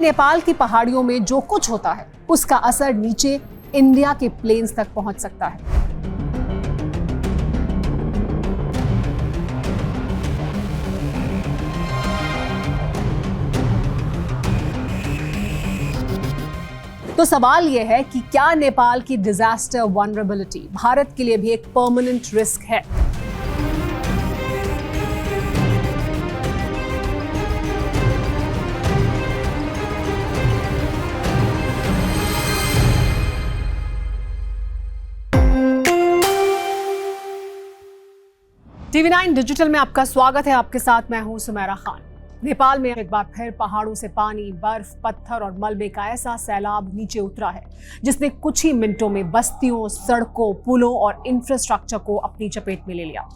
नेपाल की पहाड़ियों में जो कुछ होता है उसका असर नीचे इंडिया के प्लेन्स तक पहुंच सकता है। तो सवाल यह है कि क्या नेपाल की डिजास्टर वल्नरेबिलिटी भारत के लिए भी एक परमानेंट रिस्क है? TV9 डिजिटल में आपका स्वागत है। आपके साथ मैं हूं सुमेरा खान। नेपाल में एक बार फिर पहाड़ों से पानी, बर्फ, पत्थर और मलबे का ऐसा सैलाब नीचे उतरा है जिसने कुछ ही मिनटों में बस्तियों, सड़कों, पुलों और इंफ्रास्ट्रक्चर को अपनी चपेट में ले लिया।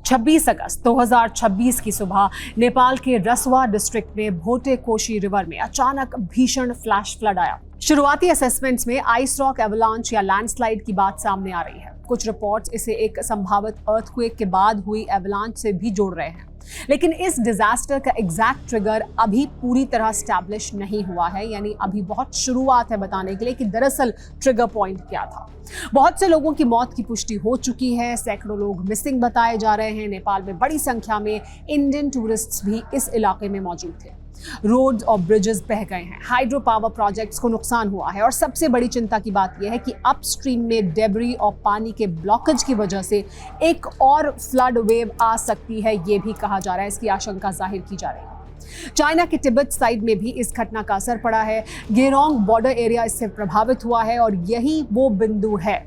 26 अगस्त 2026 की सुबह नेपाल के रसवा डिस्ट्रिक्ट में भोटे कोशी रिवर में अचानक भीषण फ्लैश फ्लड आया। शुरुआती असेसमेंट्स में आइस रॉक एवलांच या लैंडस्लाइड की बात सामने आ रही है। कुछ रिपोर्ट्स इसे एक संभावित अर्थक्वेक के बाद हुई एवलांच से भी जोड़ रहे हैं, लेकिन इस डिजास्टर का एग्जैक्ट ट्रिगर अभी पूरी तरह स्टैब्लिश नहीं हुआ है। यानी अभी बहुत शुरुआत है बताने के लिए कि दरअसल ट्रिगर पॉइंट क्या था। बहुत से लोगों की मौत की पुष्टि हो चुकी है, सैकड़ों लोग मिसिंग बताए जा रहे हैं। नेपाल में बड़ी संख्या में इंडियन टूरिस्ट्स भी इस इलाके में मौजूद थे। रोड्स और ब्रिजेस बह गए हैं, हाइड्रो पावर प्रोजेक्ट्स को नुकसान हुआ है और सबसे बड़ी चिंता की बात यह है कि अपस्ट्रीम में डेब्री और पानी के ब्लॉकेज की वजह से एक और फ्लड वेव आ सकती है, ये भी कहा जा रहा है। इसकी आशंका जाहिर की जा रही है। चाइना के तिब्बत साइड में भी इस घटना का असर पड़ा है। गेरोंग बॉर्डर एरिया इससे प्रभावित हुआ है और यही वो बिंदु है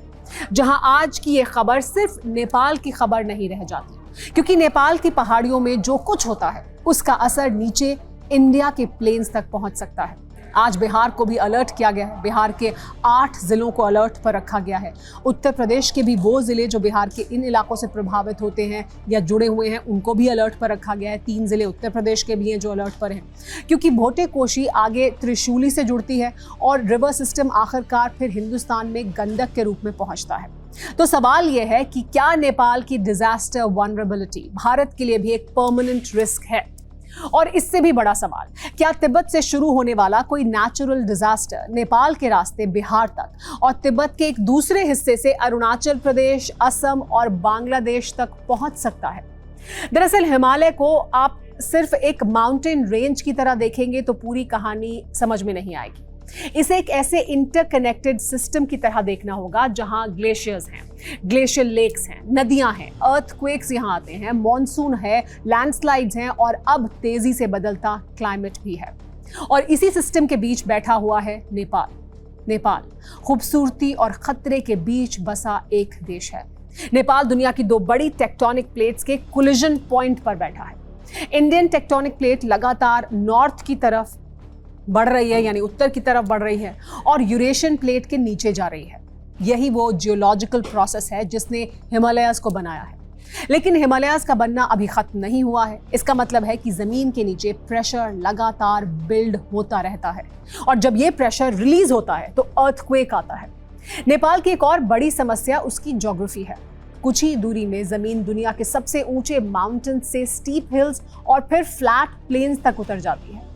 जहां आज की ये खबर सिर्फ नेपाल की खबर नहीं रह जाती, क्योंकि नेपाल की पहाड़ियों में जो कुछ होता है उसका असर नीचे इंडिया के प्लेन्स तक पहुंच सकता है। आज बिहार को भी अलर्ट किया गया है। बिहार के 8 जिलों को अलर्ट पर रखा गया है। उत्तर प्रदेश के भी वो जिले जो बिहार के इन इलाकों से प्रभावित होते हैं या जुड़े हुए हैं उनको भी अलर्ट पर रखा गया है। 3 जिले उत्तर प्रदेश के भी हैं जो अलर्ट पर हैं, क्योंकि भोटे कोशी आगे त्रिशूली से जुड़ती है और रिवर सिस्टम आखिरकार फिर हिंदुस्तान में गंडक के रूप में पहुंचता है। तो सवाल यह है कि क्या नेपाल की डिजास्टर वल्नरेबिलिटी भारत के लिए भी एक परमानेंट रिस्क है? और इससे भी बड़ा सवाल, क्या तिब्बत से शुरू होने वाला कोई नेचुरल डिजास्टर नेपाल के रास्ते बिहार तक और तिब्बत के एक दूसरे हिस्से से अरुणाचल प्रदेश, असम और बांग्लादेश तक पहुंच सकता है? दरअसल हिमालय को आप सिर्फ एक माउंटेन रेंज की तरह देखेंगे तो पूरी कहानी समझ में नहीं आएगी। इसे एक ऐसे इंटरकनेक्टेड सिस्टम की तरह देखना होगा जहां ग्लेशियर्स हैं, ग्लेशियल लेक्स हैं, नदियां हैं, अर्थक्वेक्स यहां आते हैं, मॉनसून है, लैंडस्लाइड्स हैं और अब तेजी से बदलता क्लाइमेट भी है। और इसी सिस्टम के बीच बैठा हुआ है नेपाल खूबसूरती और खतरे के बीच बसा एक देश है। नेपाल दुनिया की 2 बड़ी टेक्टोनिक प्लेट्स के कोलिजन पॉइंट पर बैठा है। इंडियन टेक्टोनिक प्लेट लगातार नॉर्थ की तरफ बढ़ रही है, यानी उत्तर की तरफ बढ़ रही है, और यूरेशियन प्लेट के नीचे जा रही है। यही वो जियोलॉजिकल प्रोसेस है जिसने हिमालयाज को बनाया है। लेकिन हिमालयाज का बनना अभी खत्म नहीं हुआ है। इसका मतलब है कि जमीन के नीचे प्रेशर लगातार बिल्ड होता रहता है और जब ये प्रेशर रिलीज होता है तो अर्थक्वेक आता है। नेपाल की एक और बड़ी समस्या उसकी ज्योग्राफी है। कुछ ही दूरी में जमीन दुनिया के सबसे ऊंचे माउंटेन से स्टीप हिल्स और फिर फ्लैट प्लेन्स तक उतर जाती है।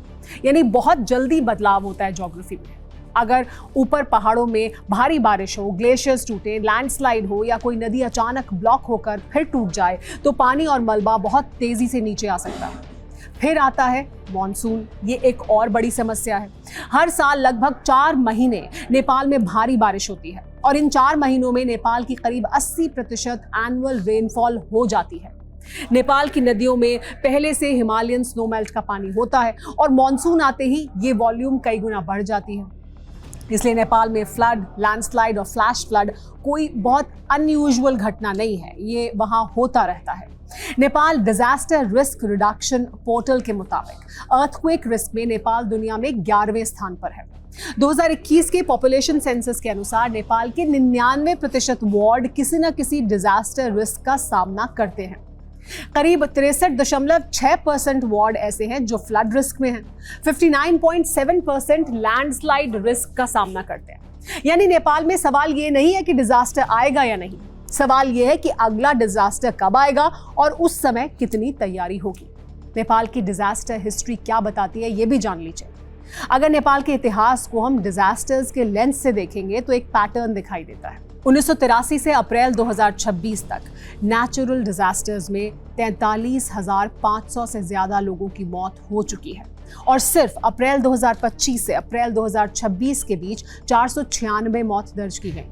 यानी बहुत जल्दी बदलाव होता है ज्योग्राफी में। अगर ऊपर पहाड़ों में भारी बारिश हो, ग्लेशियर्स टूटे, लैंडस्लाइड हो या कोई नदी अचानक ब्लॉक होकर फिर टूट जाए तो पानी और मलबा बहुत तेजी से नीचे आ सकता है। फिर आता है मॉनसून। ये एक और बड़ी समस्या है। हर साल लगभग 4 महीने नेपाल में भारी बारिश होती है और इन 4 महीनों में नेपाल की करीब 80% एनुअल रेनफॉल हो जाती है। नेपाल की नदियों में पहले से हिमालयन स्नोमेल्ट का पानी होता है और मॉनसून आते ही ये वॉल्यूम कई गुना बढ़ जाती है। इसलिए नेपाल में फ्लड, लैंडस्लाइड और फ्लैश फ्लड कोई बहुत अनयूजुअल घटना नहीं है, ये वहां होता रहता है। Nepal disaster risk reduction portal के मुताबिक अर्थक्वेक रिस्क में नेपाल दुनिया में 11वें स्थान पर है। 2021 के पॉपुलेशन सेंसस के अनुसार नेपाल के 99% वार्ड किसी न किसी डिजास्टर रिस्क का सामना करते हैं। करीब 63.6% वार्ड ऐसे हैं जो फ्लड रिस्क में हैं। 59.7% लैंडस्लाइड रिस्क का सामना करते हैं। यानी नेपाल में सवाल ये नहीं है कि डिजास्टर आएगा या नहीं, सवाल ये है कि अगला डिजास्टर कब आएगा और उस समय कितनी तैयारी होगी। नेपाल की डिजास्टर हिस्ट्री क्या बताती है ये भी जान लीजिए। अगर नेपाल के इतिहास को हम डिजास्टर्स के लेंस से देखेंगे तो एक पैटर्न दिखाई देता है। 1983 से अप्रैल 2026 तक नेचुरल डिजास्टर्स में 43,500 से ज्यादा लोगों की मौत हो चुकी है और सिर्फ अप्रैल 2025 से अप्रैल 2026 के बीच 496 मौत दर्ज की गई।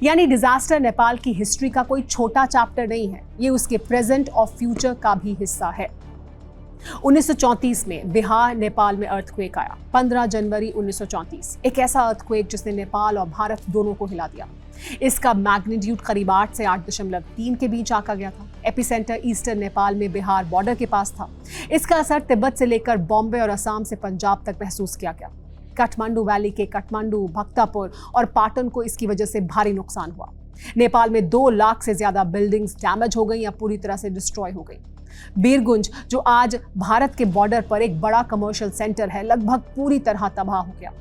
यानी डिजास्टर नेपाल की हिस्ट्री का कोई छोटा चैप्टर नहीं है, ये उसके प्रेजेंट और फ्यूचर का भी हिस्सा है। 1934 में बिहार नेपाल में अर्थक्वेक आया। 15 जनवरी 1934, एक ऐसा अर्थक्वेक जिसने नेपाल और भारत दोनों को हिला दिया। इसका मैग्नीट्यूड करीब 8 से 8.3 के बीच आका गया था। एपिसेंटर ईस्टर्न नेपाल में बिहार बॉर्डर के पास था। इसका असर तिब्बत से लेकर बॉम्बे और असम से पंजाब तक महसूस किया गया। काठमांडू वैली के काठमांडू, भक्तापुर और पाटन को इसकी वजह से भारी नुकसान हुआ। नेपाल में 2 लाख से ज्यादा बिल्डिंग्स डैमेज हो गई या पूरी तरह से डिस्ट्रॉय हो गई। बीरगंज, जो आज भारत के बॉर्डर पर एक बड़ा कमर्शियल सेंटर है, लगभग पूरी तरह तबाह हो गया।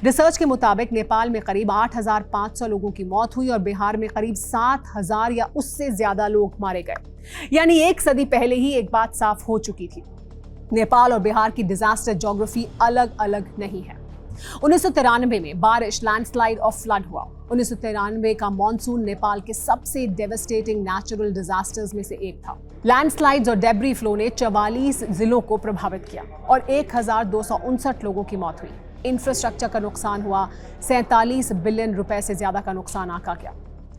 रिसर्च के मुताबिक नेपाल में करीब 8,500 लोगों की मौत हुई और बिहार में करीब 7,000 या उससे ज्यादा लोग मारे गए। यानी एक सदी पहले ही एक बात साफ हो चुकी थी, नेपाल और बिहार की डिजास्टर ज्योग्राफी अलग अलग नहीं है। 1993 में बारिश, लैंडस्लाइड और फ्लड हुआ। 1993 का मॉनसून नेपाल के सबसे डेवस्टेटिंग नेचुरल डिजास्टर्स में से एक था। लैंडस्लाइड्स और डेब्री फ्लो ने 44 जिलों को प्रभावित किया और 1,259 लोगों की मौत हुई। इंफ्रास्ट्रक्चर का नुकसान हुआ। 47 बिलियन रुपए से ज्यादा का नुकसान आका गया।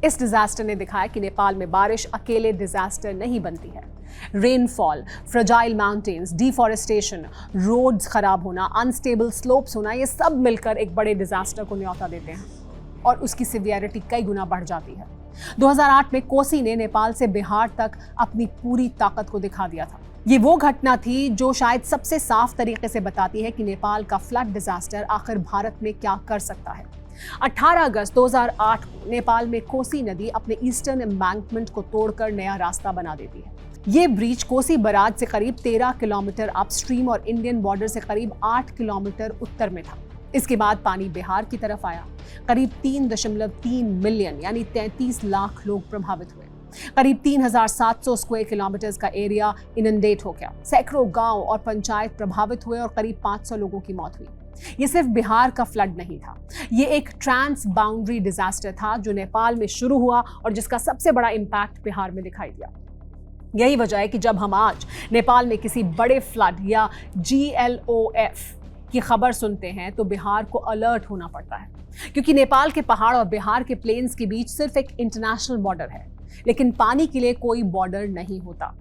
इस डिजास्टर ने दिखाया कि नेपाल में बारिश अकेले डिजास्टर नहीं बनती है। Rainfall, fragile mountains, deforestation, roads खराब होना, अनस्टेबल स्लोप्स होना, ये सब मिलकर एक बड़े डिजास्टर को न्योता देते हैं और उसकी सिवियरिटी कई गुना बढ़ जाती है। 2008 में कोसी ने नेपाल से बिहार तक अपनी पूरी ताकत को दिखा दिया था। ये वो घटना थी जो शायद सबसे साफ तरीके से बताती है कि नेपाल का फ्लड डिजास्टर आखिर भारत में क्या कर सकता है। 18 अगस्त 2008 को नेपाल में कोसी नदी अपने ईस्टर्न एम्बैंकमेंट को तोड़कर नया रास्ता बना देती है। ये ब्रीच कोसी बराज से करीब 13 किलोमीटर अपस्ट्रीम और इंडियन बॉर्डर से करीब 8 किलोमीटर उत्तर में था। इसके बाद पानी बिहार की तरफ आया। करीब 3.3 मिलियन यानी 33 लाख लोग प्रभावित हुए। करीब 3,700 स्क्वायर किलोमीटर का एरिया इनंडेट हो गया। सैकड़ों गांव और पंचायत प्रभावित हुए और करीब 500 लोगों की मौत हुई। ये सिर्फ बिहार का फ्लड नहीं था, ये एक ट्रांस बाउंड्री डिजास्टर था जो नेपाल में शुरू हुआ और जिसका सबसे बड़ा इंपैक्ट बिहार में दिखाई दिया। यही वजह है कि जब हम आज नेपाल में किसी बड़े फ्लड या GLOF की खबर सुनते हैं तो बिहार को अलर्ट होना पड़ता है, क्योंकि नेपाल के पहाड़ और बिहार के प्लेन्स के बीच सिर्फ एक इंटरनेशनल बॉर्डर है, लेकिन पानी के लिए कोई बॉर्डर नहीं होता।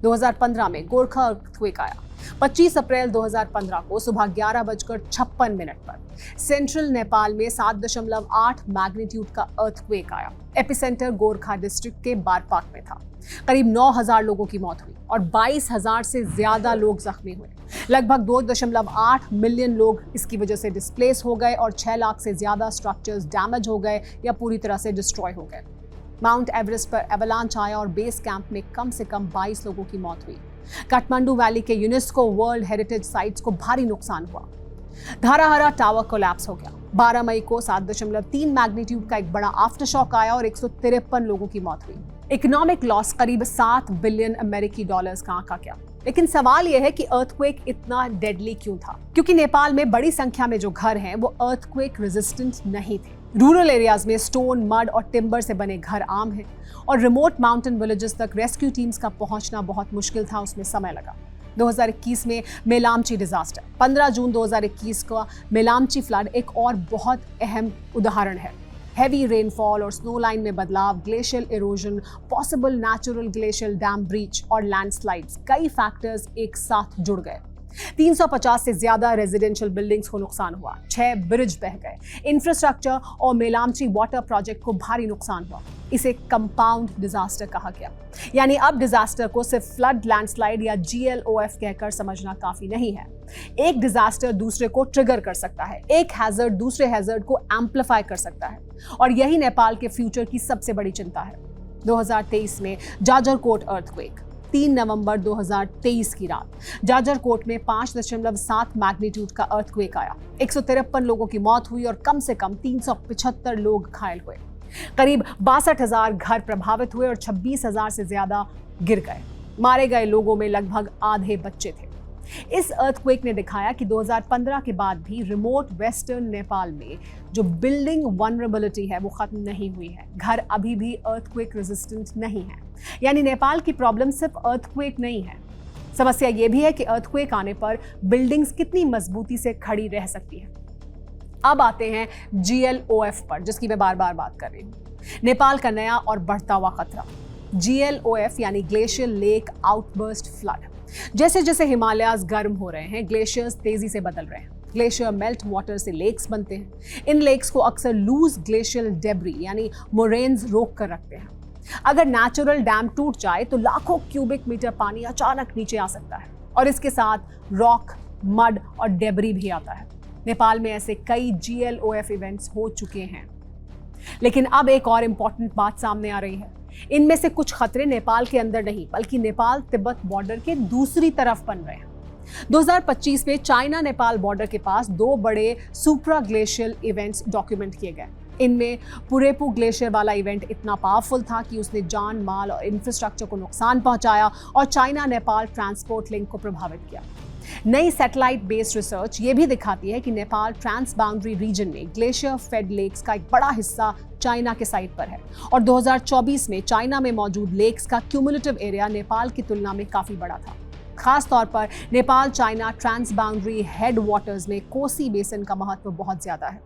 2015 में गोरखा अर्थक्वेक आया। 25 अप्रैल 2015 को सुबह 11:56 पर सेंट्रल नेपाल में 7.8 मैग्नीट्यूड का अर्थक्वेक आया। एपिसेंटर गोरखा डिस्ट्रिक्ट के बारपाक में था। करीब 9,000 लोगों की मौत हुई और 22,000 से ज्यादा लोग जख्मी हुए। लगभग 2.8 मिलियन लोग इसकी वजह से डिस्प्लेस हो गए और 6 लाख से ज्यादा स्ट्रक्चर्स डैमेज हो गए या पूरी तरह से डिस्ट्रॉय हो गए। माउंट एवरेस्ट पर एवलांच आया और बेस कैंप में कम से कम 22 लोगों की मौत हुई। काठमांडू वैली के यूनेस्को वर्ल्ड हेरिटेज साइट्स को भारी नुकसान हुआ। धाराहरा टावर कोलैप्स हो गया। 12 मई को 7.3 मैग्नीट्यूड का एक बड़ा आफ्टरशॉक आया और 153 लोगों की मौत हुई। इकोनॉमिक लॉस करीब 7 बिलियन अमेरिकी डॉलर्स का आंका गया। लेकिन सवाल यह है कि अर्थक्वेक इतना डेडली क्यों था? क्योंकि नेपाल में बड़ी संख्या में जो घर हैं वो अर्थक्वेक रेजिस्टेंट नहीं थे। रूरल एरियाज में स्टोन, मड और टिम्बर से बने घर आम हैं और रिमोट माउंटेन विलेजेस तक रेस्क्यू टीम्स का पहुंचना बहुत मुश्किल था, उसमें समय लगा। 2021 में मेलामची डिजास्टर, 15 जून 2021 का मेलामची फ्लड एक और बहुत अहम उदाहरण है। हेवी रेनफॉल और स्नो लाइन में बदलाव, glacial erosion, possible natural glacial dam breach और लैंडस्लाइड्स, कई फैक्टर्स एक साथ जुड़ गए। 350 से ज्यादा रेजिडेंशियल बिल्डिंग्स को नुकसान हुआ, 6 ब्रिज बह गए, इंफ्रास्ट्रक्चर और मेलामची वाटर प्रोजेक्ट को भारी नुकसान हुआ। इसे कंपाउंड डिजास्टर कहा गया। यानी अब डिजास्टर को सिर्फ फ्लड, लैंडस्लाइड या GLOF कहकर समझना काफी नहीं है। एक डिजास्टर दूसरे को ट्रिगर कर सकता है, एक हैजर्ड दूसरे हैजर्ड को एम्पलीफाई कर सकता है, और यही नेपाल के फ्यूचर की सबसे बड़ी चिंता है। 2023 में जाजरकोट अर्थक्वेक, 3 नवंबर 2023 की रात जाजरकोट में 5.7 मैग्नीट्यूड का अर्थक्वेक आया। 153 लोगों की मौत हुई और कम से कम 375 लोग घायल हुए। करीब 62,000 घर प्रभावित हुए और 26,000 से ज्यादा गिर गए। मारे गए लोगों में लगभग आधे बच्चे थे। इस अर्थक्वेक ने दिखाया कि 2015 के बाद भी रिमोट वेस्टर्न नेपाल में जो बिल्डिंग वनरेबिलिटी है वो खत्म नहीं हुई है। घर अभी भी अर्थक्वेक रेजिस्टेंट नहीं है। यानी नेपाल की प्रॉब्लम सिर्फ अर्थक्वेक नहीं है, समस्या ये भी है कि अर्थक्वेक आने पर बिल्डिंग्स कितनी मजबूती से खड़ी रह सकती है। अब आते हैं GLOF पर, जिसकी मैं बार बार बात कर रही हूँ। नेपाल का नया और बढ़ता हुआ खतरा GLOF यानी ग्लेशियर लेक आउटबर्स्ट फ्लड। जैसे जैसे हिमालयाज गर्म हो रहे हैं, ग्लेशियर्स तेजी से बदल रहे हैं। ग्लेशियर मेल्ट वाटर से लेक्स बनते हैं। इन लेक्स को अक्सर लूज ग्लेशियल डेब्री यानी मोरेन्स रोक कर रखते हैं। अगर नेचुरल डैम टूट जाए तो लाखों क्यूबिक मीटर पानी अचानक नीचे आ सकता है और इसके साथ रॉक, मड और डेब्री भी आता है। नेपाल में ऐसे कई GLOF इवेंट्स हो चुके हैं। लेकिन अब एक और इंपॉर्टेंट बात सामने आ रही है। इनमें से कुछ खतरे नेपाल के अंदर नहीं बल्कि नेपाल तिब्बत बॉर्डर के दूसरी तरफ बन रहे हैं। 2025 में चाइना नेपाल बॉर्डर के पास 2 बड़े सुप्रा ग्लेशियल इवेंट्स डॉक्यूमेंट किए गए। इनमें पुरेपू ग्लेशियर वाला इवेंट इतना पावरफुल था कि उसने जान, माल और इंफ्रास्ट्रक्चर को नुकसान पहुंचाया और चाइना नेपाल ट्रांसपोर्ट लिंक को प्रभावित किया। नई सैटेलाइट बेस्ड रिसर्च ये भी दिखाती है कि नेपाल ट्रांस बाउंड्री रीजन में ग्लेशियर फेड लेक्स का एक बड़ा हिस्सा चाइना के साइड पर है और 2024 में चाइना में मौजूद लेक्स का क्यूमुलेटिव एरिया नेपाल की तुलना में काफी बड़ा था। खास तौर पर Nepal China trans boundary head waters में कोसी बेसिन का महत्व बहुत ज्यादा है।